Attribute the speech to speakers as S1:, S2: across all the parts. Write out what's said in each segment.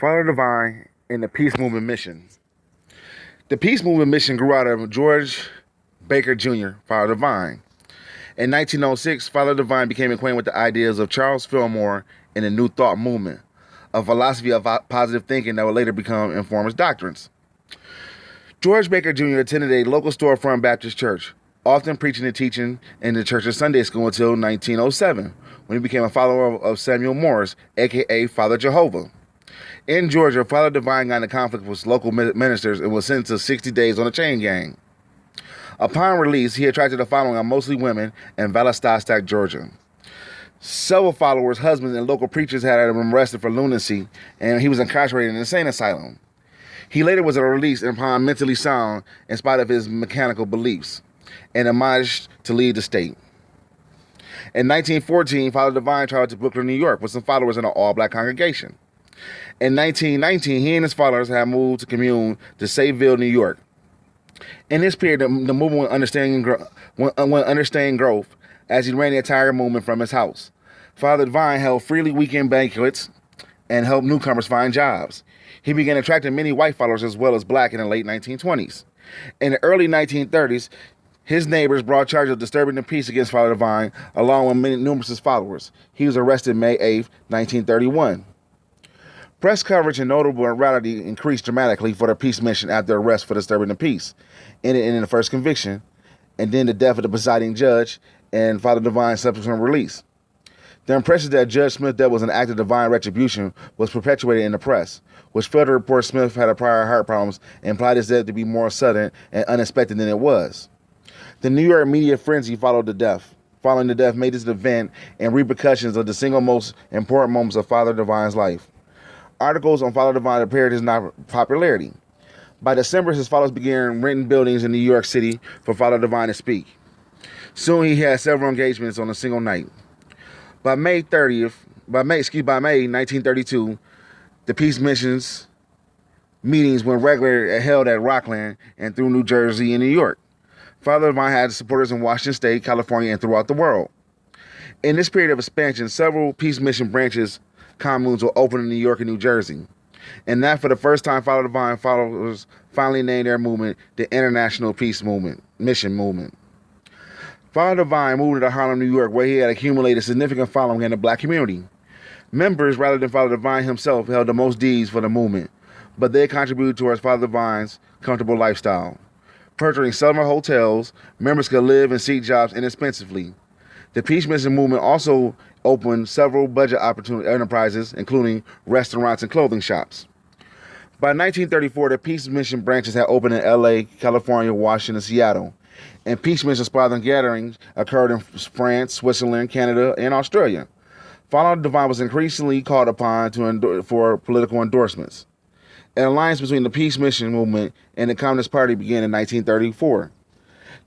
S1: Father Divine and the Peace Movement Mission. The Peace Movement Mission grew out of George Baker Jr., Father Divine. In 1906, Father Divine became acquainted with the ideas of Charles Fillmore and the New Thought movement, a philosophy of positive thinking that would later become informist doctrines. George Baker Jr. attended a local storefront Baptist church, often preaching and teaching in the church's Sunday school until 1907, when he became a follower of Samuel Morris, a.k.a. Father Jehovah. In Georgia, Father Divine got into conflict with local ministers and was sentenced to 60 days on a chain gang. Upon release, he attracted a following of mostly women in Valastostack, Georgia. Several followers, husbands, and local preachers had him arrested for lunacy, and he was incarcerated in an insane asylum. He later was released upon mentally sound in spite of his mechanical beliefs, and admonished to leave the state. In 1914, Father Divine traveled to Brooklyn, New York, with some followers in an all-black congregation. In 1919, he and his followers had moved to commune to Sayville, New York. In this period, the movement went understanding growth as he ran the entire movement from his house. Father Divine held freely weekend banquets and helped newcomers find jobs. He began attracting many white followers as well as black in the late 1920s. In the early 1930s, his neighbors brought charges of disturbing the peace against Father Divine, along with numerous followers. He was arrested May 8, 1931. Press coverage and notable virality increased dramatically for the peace mission after arrest for disturbing the peace, ending in the first conviction, and then the death of the presiding judge and Father Divine's subsequent release. The impression that Judge Smith death was an act of divine retribution was perpetuated in the press, which failed to report Smith had a prior heart problems and implied his death to be more sudden and unexpected than it was. The New York media frenzy following the death made this event and repercussions of the single most important moments of Father Divine's life. Articles on Father Divine appeared his popularity. By December, his followers began renting buildings in New York City for Father Divine to speak. Soon he had several engagements on a single night. By May 1932, the peace missions meetings were regularly held at Rockland and through New Jersey and New York. Father Divine had supporters in Washington State, California, and throughout the world. In this period of expansion, several peace mission branches communes were opened in New York and New Jersey. And that for the first time, Father Divine followers finally named their movement the International Peace Movement, Mission Movement. Father Divine moved to Harlem, New York, where he had accumulated a significant following in the black community. Members, rather than Father Divine himself, held the most deeds for the movement, but they contributed towards Father Divine's comfortable lifestyle. Purchasing summer hotels, members could live and seek jobs inexpensively. The Peace Mission Movement also opened several budget opportunity enterprises, including restaurants and clothing shops. By 1934, the Peace Mission branches had opened in LA, California, Washington, and Seattle. And Peace Mission sponsored gatherings occurred in France, Switzerland, Canada, and Australia. Father Divine was increasingly called upon for political endorsements. An alliance between the Peace Mission Movement and the Communist Party began in 1934.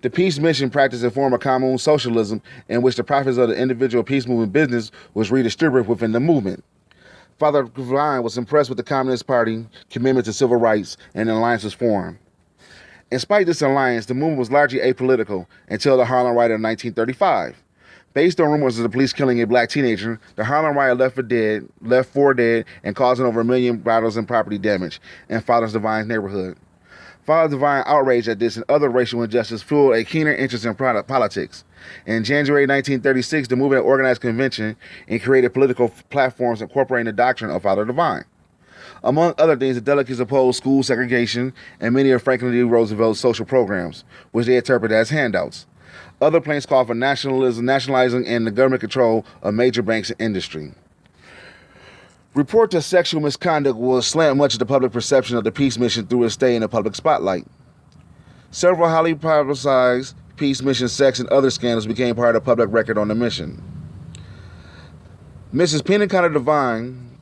S1: The Peace Mission practiced a form of commune socialism in which the profits of the individual peace movement business was redistributed within the movement. Father Divine was impressed with the Communist Party commitment to civil rights, and an alliance was formed. In spite of this alliance, the movement was largely apolitical until the Harlem Riot of 1935. Based on rumors of the police killing a black teenager, the Harlem Riot left four dead and causing over $1 million in property damage in Father Divine's neighborhood. Father Divine, outraged at this and other racial injustice, fueled a keener interest in politics. In January 1936, the movement organized a convention and created political platforms incorporating the doctrine of Father Divine. Among other things, the delegates opposed school segregation and many of Franklin D. Roosevelt's social programs, which they interpreted as handouts. Other plans called for nationalizing and the government control of major banks and industry. Reports of sexual misconduct will slant much of the public perception of the peace mission through its stay in the public spotlight. Several highly publicized peace mission sex and other scandals became part of the public record on the mission. Mrs. Pena Divine,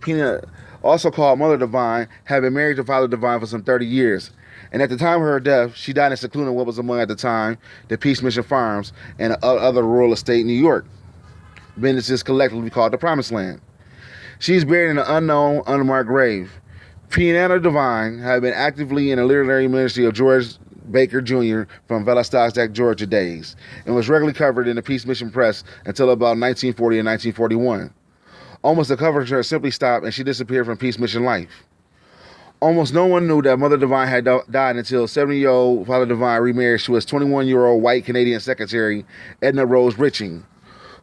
S1: also called Mother Divine, had been married to Father Divine for some 30 years, and at the time of her death, she died in secluding what was among, at the time, the Peace Mission Farms and other rural estate in New York. Businesses collectively called the Promised Land. She is buried in an unknown, unmarked grave. Piano Divine had been actively in the literary ministry of George Baker Jr. from Valastostack, Georgia days, and was regularly covered in the Peace Mission press until about 1940 and 1941. Almost the coverage simply stopped, and she disappeared from Peace Mission life. Almost no one knew that Mother Divine had died until 70-year-old Father Divine remarried to his 21-year-old white Canadian secretary, Edna Rose Riching,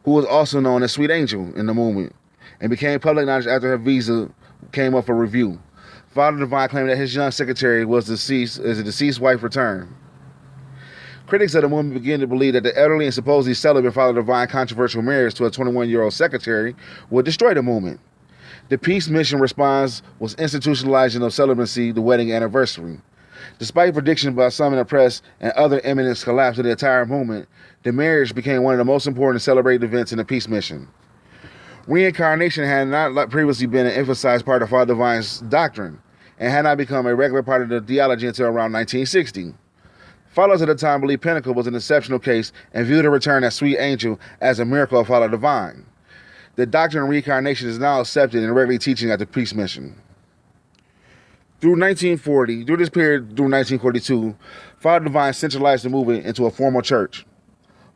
S1: who was also known as Sweet Angel in the movement, and became public knowledge after her visa came up for review. Father Divine claimed that his young secretary was deceased as a deceased wife returned. Critics of the movement began to believe that the elderly and supposedly celibate Father Divine's controversial marriage to a 21-year-old secretary would destroy the movement. The peace mission response was institutionalizing of celibacy, the wedding anniversary. Despite predictions by some in the press and other imminent collapse of the entire movement, the marriage became one of the most important celebrated events in the peace mission. Reincarnation had not previously been an emphasized part of Father Divine's doctrine and had not become a regular part of the theology until around 1960. Followers at the time believed Pinnacle was an exceptional case and viewed the return as Sweet Angel as a miracle of Father Divine. The doctrine of reincarnation is now accepted and regularly teaching at the peace mission. Through this period through 1942, Father Divine centralized the movement into a formal church.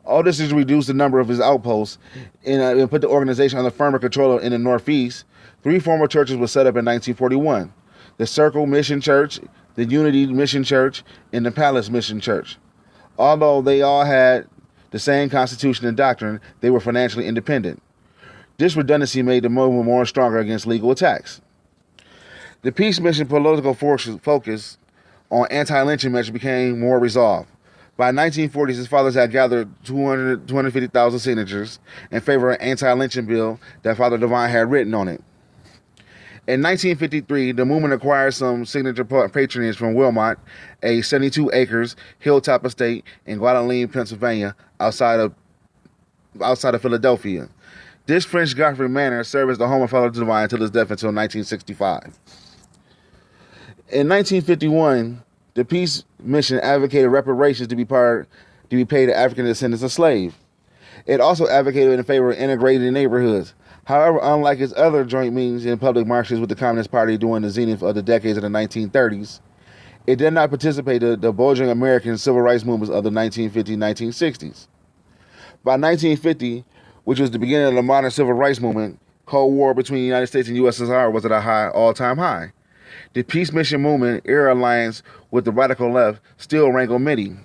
S1: All this is to reduce the number of his outposts and put the organization under firmer control in the Northeast. 3 formal churches were set up in 1941: the Circle Mission Church, the Unity Mission Church, and the Palace Mission Church. Although they all had the same constitution and doctrine, they were financially independent. This redundancy made the movement more stronger against legal attacks. The peace mission political focus on anti-lynching measures became more resolved. By 1940s, his fathers had gathered 250,000 signatures in favor of an anti-lynching bill that Father Divine had written on it. In 1953, the movement acquired some signature patronage from Wilmot, a 72 acres hilltop estate in Guadalupe, Pennsylvania, outside of Philadelphia. This French Garvey Manor served as the home of Father Divine until his death until 1965. In 1951, the peace mission advocated reparations to be paid to African descendants of slaves. It also advocated in favor of integrated neighborhoods. However, unlike its other joint meetings in public marches with the Communist Party during the zenith of the decades of the 1930s, it did not participate in the bulging American civil rights movements of the 1950s-1960s. By 1950, which was the beginning of the modern civil rights movement, Cold War between the United States and USSR was at a all-time high. The peace mission movement, era alliance with the radical left, still wrangled many.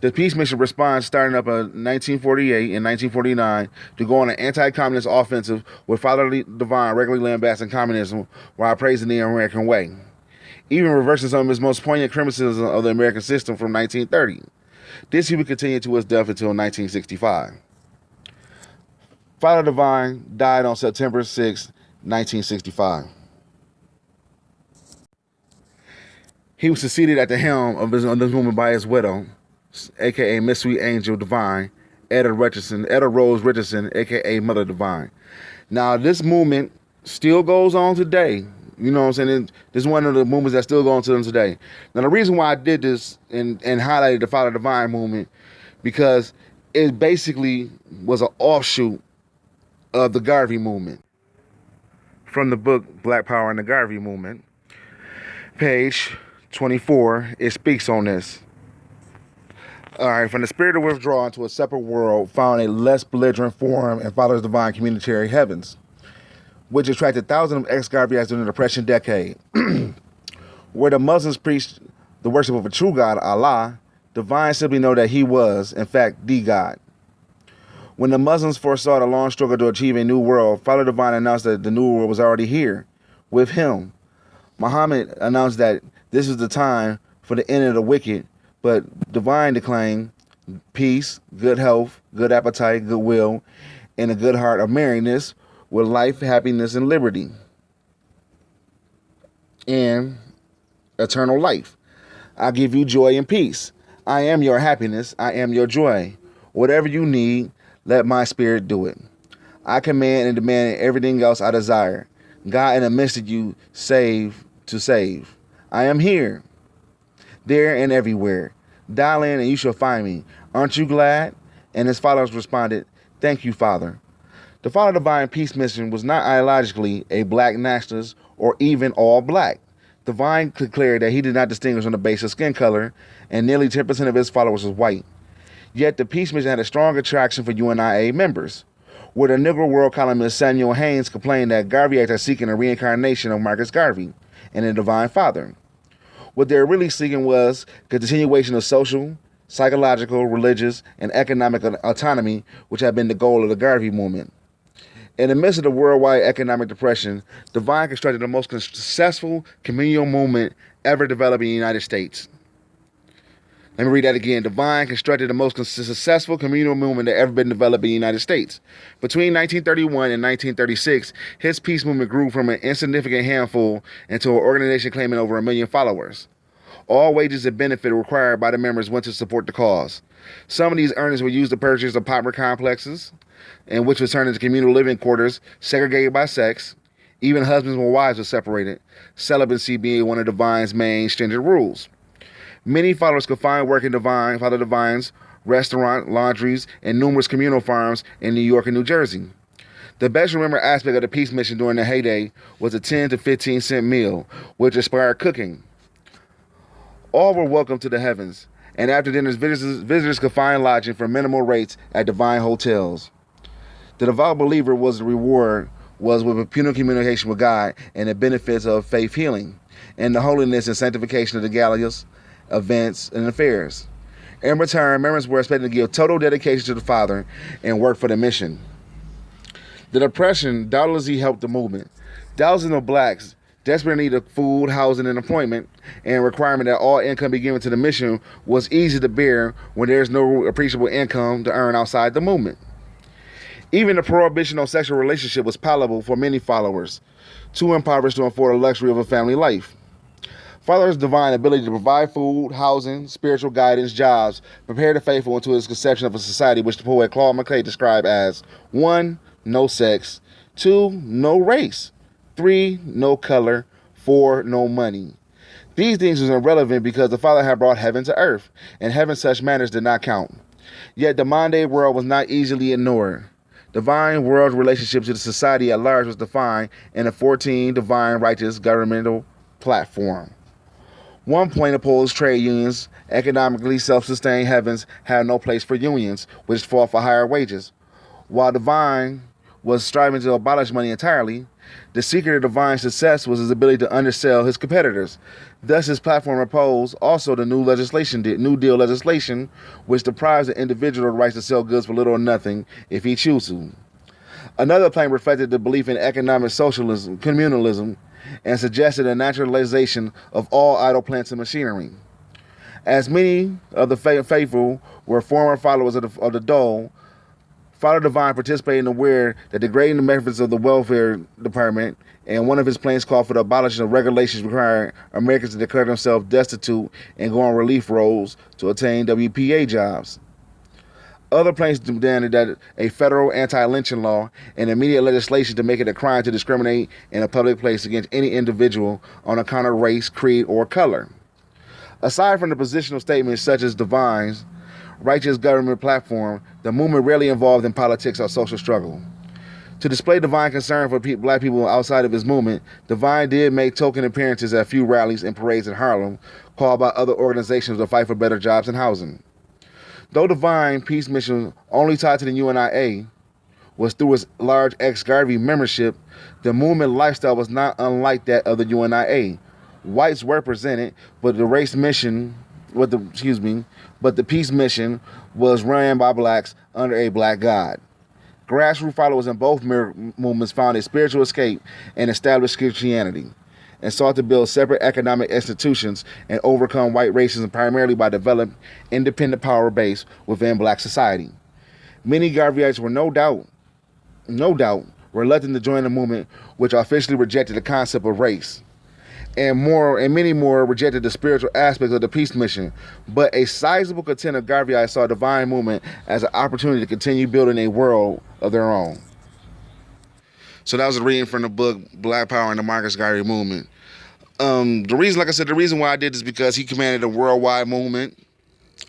S1: The peace mission response starting up in 1948 and 1949 to go on an anti-communist offensive with Father Divine regularly lambasting communism while praising the American way, even reversing some of his most poignant criticisms of the American system from 1930. This he would continue to his death until 1965. Father Divine died on September 6, 1965. He was succeeded at the helm of this movement by his widow, a.k.a. Miss Sweet Angel Divine, Etta Rose Richardson, a.k.a. Mother Divine. Now, this movement still goes on today. You know what I'm saying? This is one of the movements that still go on to them today. Now, the reason why I did this and highlighted the Father Divine movement, because it basically was an offshoot of the Garvey Movement. From the book Black Power and the Garvey Movement, page 24, it speaks on this. All right, from the spirit of withdrawal into a separate world, found a less belligerent form in Father's Divine communitary heavens, which attracted thousands of ex-Garveyites during the Depression decade. Where the Muslims preached the worship of a true God, Allah, Divine simply know that he was, in fact, the God. When the Muslims foresaw the long struggle to achieve a new world, Father Divine announced that the new world was already here, with him. Muhammad announced that this is the time for the end of the wicked, but Divine declared peace, good health, good appetite, goodwill, and a good heart of merriness with life, happiness, and liberty, and eternal life. I give you joy and peace. I am your happiness. I am your joy. Whatever you need, let my spirit do it. I command and demand everything else I desire. God in the midst of you, save to save. I am here, there, and everywhere. Dial in and you shall find me. Aren't you glad? And his followers responded, thank you, Father. The Father Divine Peace Mission was not ideologically a black nationalist or even all black. Divine declared that he did not distinguish on the basis of skin color, and nearly 10% of his followers was white. Yet the Peace Mission had a strong attraction for UNIA members, where the Negro World columnist Samuel Haynes complained that Garveyites are seeking a reincarnation of Marcus Garvey. and a divine father. What they were really seeking was the continuation of social, psychological, religious, and economic autonomy, which had been the goal of the Garvey Movement. In the midst of the worldwide economic depression, Divine constructed the most successful communal movement ever developed in the United States. Let me read that again. Divine constructed the most successful communal movement that ever been developed in the United States. Between 1931 and 1936, his peace movement grew from an insignificant handful into an organization claiming over 1 million followers. All wages and benefits required by the members went to support the cause. Some of these earnings were used to purchase apartment complexes, and which was turned into communal living quarters segregated by sex. Even husbands and wives were separated, celibacy being one of Divine's main stringent rules. Many followers could find work in Father Divine's restaurant, laundries, and numerous communal farms in New York and New Jersey. The best remembered aspect of the peace mission during the heyday was a 10 to 15 cent meal, which inspired cooking. All were welcome to the heavens, and after dinners, visitors could find lodging for minimal rates at Divine hotels. The devout believer was the reward was with a pure communication with God and the benefits of faith healing, and the holiness and sanctification of the galleries, events, and affairs. In return, members were expected to give total dedication to the Father and work for the mission. The Depression doubtlessly helped the movement. Thousands of blacks desperately needed food, housing, and employment, and requirement that all income be given to the mission was easy to bear when there is no appreciable income to earn outside the movement. Even the prohibition on sexual relationship was palatable for many followers, too impoverished to afford the luxury of a family life. Father's divine ability to provide food, housing, spiritual guidance, jobs, prepare the faithful into his conception of a society which the poet Claude McKay described as 1. No sex, 2. No race, 3. No color, 4. No money. These things was irrelevant because the Father had brought heaven to earth, and heaven such matters did not count. Yet the modern-day world was not easily ignored. Divine world relationship to the society at large was defined in a 14 divine righteous governmental platform. One point opposed trade unions. Economically self-sustained heavens had no place for unions, which fought for higher wages. While Divine was striving to abolish money entirely, the secret of Divine's success was his ability to undersell his competitors. Thus, his platform opposed also the New Deal legislation, which deprives the individual of the rights to sell goods for little or nothing if he chooses to. Another plan reflected the belief in economic socialism, communalism, and suggested a naturalization of all idle plants and machinery. As many of the faithful were former followers of the dole, Father Divine participated in aware that degrading the methods of the welfare department, and one of his plans called for the abolition of regulations requiring Americans to declare themselves destitute and go on relief rolls to attain WPA jobs. Other plans demanded that a federal anti-lynching law and immediate legislation to make it a crime to discriminate in a public place against any individual on account of race, creed, or color. Aside from the positional statements such as Divine's righteous government platform, the movement rarely involved in politics or social struggle. To display Divine concern for black people outside of his movement, Divine did make token appearances at a few rallies and parades in Harlem, called by other organizations to fight for better jobs and housing. Though Divine Peace Mission only tied to the UNIA was through its large ex-Garvey membership, the movement lifestyle was not unlike that of the UNIA. Whites were represented, but the peace mission was run by blacks under a black god. Grassroots followers in both movements found a spiritual escape and established Christianity, and sought to build separate economic institutions and overcome white racism primarily by developing independent power base within black society. Many Garveyites were no doubt, reluctant to join the movement, which officially rejected the concept of race. And many more rejected the spiritual aspects of the peace mission. But a sizable contingent of Garveyites saw Divine Movement as an opportunity to continue building a world of their own. So that was a reading from the book Black Power and the Marcus Garvey Movement. The reason why I did this is because he commanded a worldwide movement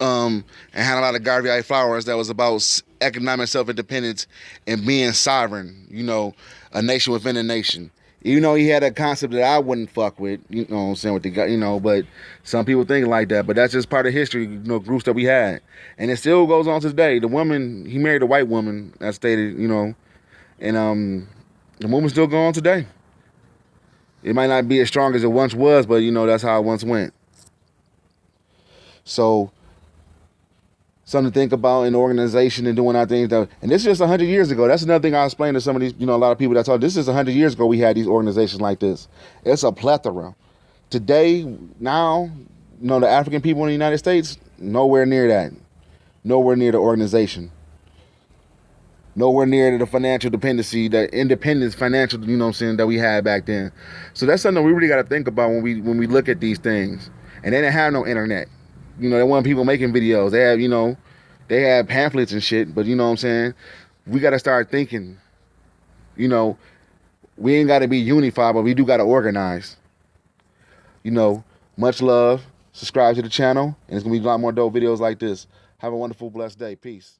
S1: and had a lot of Garveyite flowers that was about economic self-independence and being sovereign, a nation within a nation. He had a concept that I wouldn't fuck with, what I'm saying, but some people think like that. But that's just part of history, groups that we had. And it still goes on to today. The woman, he married a white woman, as stated, and the movement's still going on today. It might not be as strong as it once was, but you know, that's how it once went. So something to think about in the organization and doing our things. And this is just 100 years ago. That's another thing I explained to some of these, you know, a lot of people that talk. This is 100 years ago we had these organizations like this. It's a plethora. Today, now, you know, the African people in the United States, nowhere near that. Nowhere near the organization. Nowhere near the financial dependency, the independence financial, you know what I'm saying, that we had back then. So that's something we really got to think about when we look at these things. And they didn't have no internet. You know, there weren't people making videos. They had, you know, they had pamphlets and shit. But you know what I'm saying? We got to start thinking, you know, we ain't got to be unified, but we do got to organize. You know, much love. Subscribe to the channel. And it's going to be a lot more dope videos like this. Have a wonderful, blessed day. Peace.